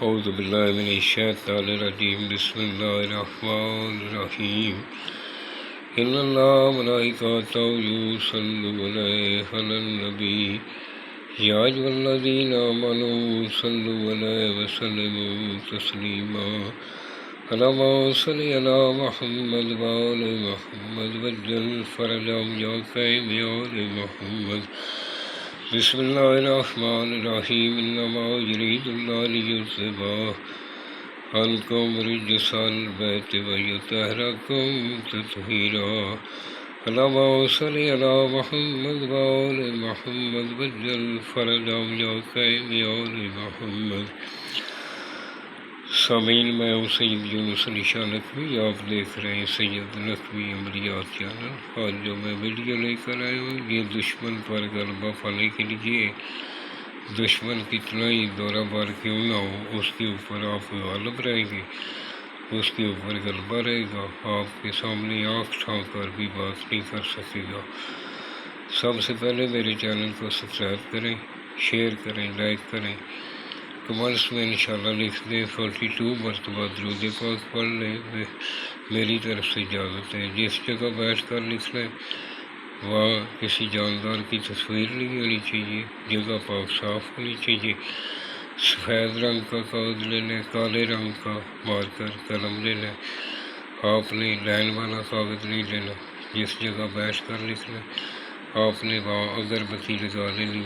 اعوذ باللہ من الشیطان الرجیم بسم اللہ الرحمن الرحیم ان اللہ ملائکتہ یصلون علی النبی یا ایھا الذین آمنوا صلوا علیہ وسلموا تسلیما اللہم صل علی محمد وآل محمد وعجل فرجهم یا کریم یا آل محمد بسم اللہ الرحمن الرحیم انما یرید اللہ لیذھب عنکم رجس البیت ویطہرکم تطہیرا اللہم صل علی محمد وآل محمد وعجل فرجهم یا کریم یا آل محمد۔ سامعین، میں ہوں سید یونس علی شاہ نقوی، آپ دیکھ رہے ہیں سید نقوی عملیات چینل۔ آج جو میں ویڈیو لے کر آیا ہوں یہ دشمن پر غلبہ پانے کے لیے، دشمن کتنا ہی دورہ بار کیوں نہ ہو اس کے اوپر آپ غالب رہیں گے، اس کے اوپر غلبہ رہے گا، آپ کے سامنے آنکھ ٹھانک کر بھی بات نہیں کر سکے گا۔ سب سے پہلے میرے چینل کو سبسکرائب کریں، شیئر کریں، لائک کریں، کمنٹس میں انشاءاللہ لکھ دیں، 42 مرتبہ درود پاک پڑھ لیں۔ میری طرف سے اجازت ہے۔ جس جگہ بیٹھ کر لکھ لیں وہاں کسی جاندار کی تصویر نہیں ہونی چاہیے، جگہ پاک صاف ہونی چاہیے۔ سفید رنگ کا کاغذ لے لیں، کالے رنگ کا مارکر قلم لے لیں۔ آپ نے لائن والا کاغذ نہیں لینا۔ جس جگہ بیٹھ کر لکھ لیں آپ نے وہاں اگربتی لگا لینی،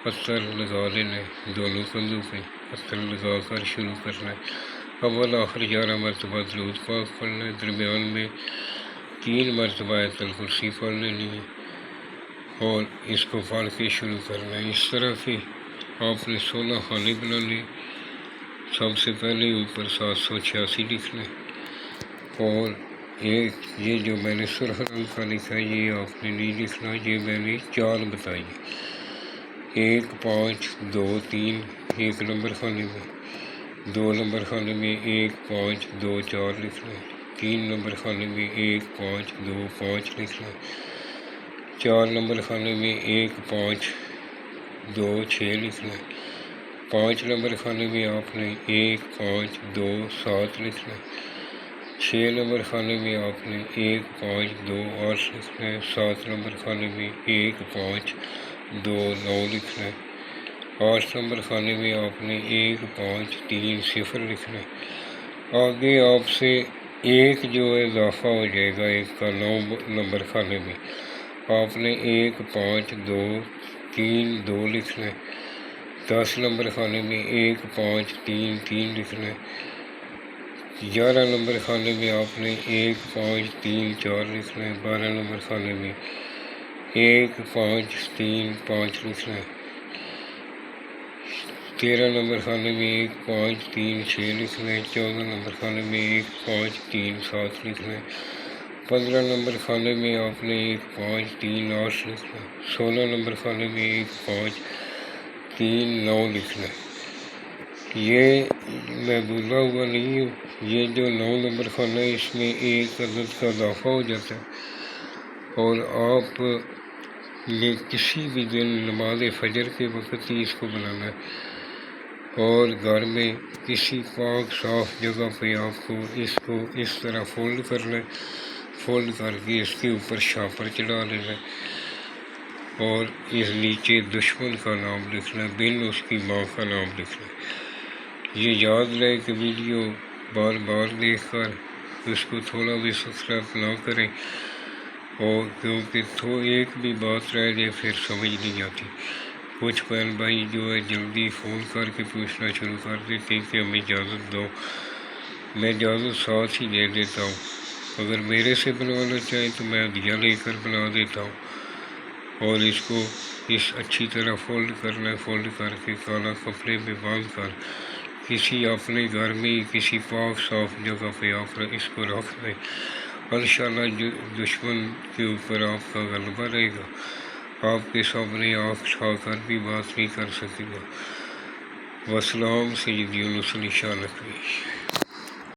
پتھر لگا لینے، دونوں کندھوں پہ پتھر لگا کر شروع کرنا ہے۔ اول آخر 11 مرتبہ درود پاک پڑھنا ہے، درمیان میں 3 مرتبہ آیت الکرسی پڑھ لینی ہے اور اس کو پڑھ کے شروع کرنا ہے۔ اس طرح کے آپ نے 16 خانے بنا لیں۔ سب سے پہلے اوپر 786 لکھ لیں اور یہ جو میں نے سرخ رنگ کا لکھا ہے یہ آپ نے نہیں لکھنا، یہ میں نے چال بتائی، 1 5 2 3 1 نمبر خانے میں، 2 نمبر خانے میں 1 5 2 4 لکھ لیں، 3 نمبر خانے میں 1 5 2 5 لکھ لیں، 4 نمبر خانے میں 1 5 2 6 لکھ لیں، 5 نمبر خانے میں آپ نے 1 5 2 7 لکھ لیں، 6 نمبر خانے میں آپ نے 1 5 2 8 لکھ لیں، 7 نمبر خانے میں 1 5 2 9 لکھ لیں، 8 نمبر خانے میں آپ نے 1 5 3 0 لکھ لیں۔ آگے آپ سے ایک جو اضافہ ہو جائے گا، ایک کا 9 نمبر خانے میں آپ نے 1 5 2 3 2 لکھ لیں، 10 نمبر خانے میں 1 5 3 3 لکھ لیں، 11 نمبر خانے میں آپ نے 1 5 3 4 لکھ لیں، 12 نمبر خانے میں 1 5 3 5 لکھ لیں، 13 نمبر خانے میں 1 5 3 6 لکھ لیں، 14 نمبر خانے میں 1 5 3 7 لکھ لیں، 15 نمبر خانے میں آپ نے 1 5 3 8 لکھ لیں، 16 نمبر خانے میں 1 5 3 9 لکھ لیں۔ یہ میں بولا ہوا نہیں ہوں، یہ جو 9 نمبر خانہ ہے اس میں ایک عدد کا اضافہ ہو جاتا ہے اور آپ یہ کسی بھی دن نماز فجر کے وقت ہی اس کو بنانا ہے اور گھر میں کسی پاک صاف جگہ پہ آپ کو اس طرح فولڈ کرنا ہے، فولڈ کر کے اس کے اوپر شاپر چڑھا لینا ہے اور اس نیچے دشمن کا نام لکھنا ہے، بن اس کی ماں کا نام لکھنا ہے۔ یہ یاد رہے کہ ویڈیو بار بار دیکھ کر اس کو تھوڑا بھی سبسکرائب نہ کریں، اور کیونکہ ایک بھی بات رہ جائے پھر سمجھ نہیں آتی۔ کچھ بہن بھائی جو ہے جلدی فون کر کے پوچھنا شروع کر دیتے ہیں کہ ہمیں اجازت دو، میں اجازت ساتھ ہی دے دیتا ہوں۔ اگر میرے سے بنوانا چاہیں تو میں ہدیہ لے کر بنا دیتا ہوں اور اس کو اچھی طرح فولڈ کرنا ہے، فولڈ کر کے کالا کپڑے میں باندھ کر کسی اپنے گھر میں کسی پاک صاف جگہ پہ آپ اس کو رکھ دیں، انشاءاللہ دشمن کے اوپر آپ کا غلبہ رہے گا، آپ کے سامنے آنکھ اٹھا کر بھی بات نہیں کر سکے گا۔ والسلام، سید یونس علی شاہ نقوی۔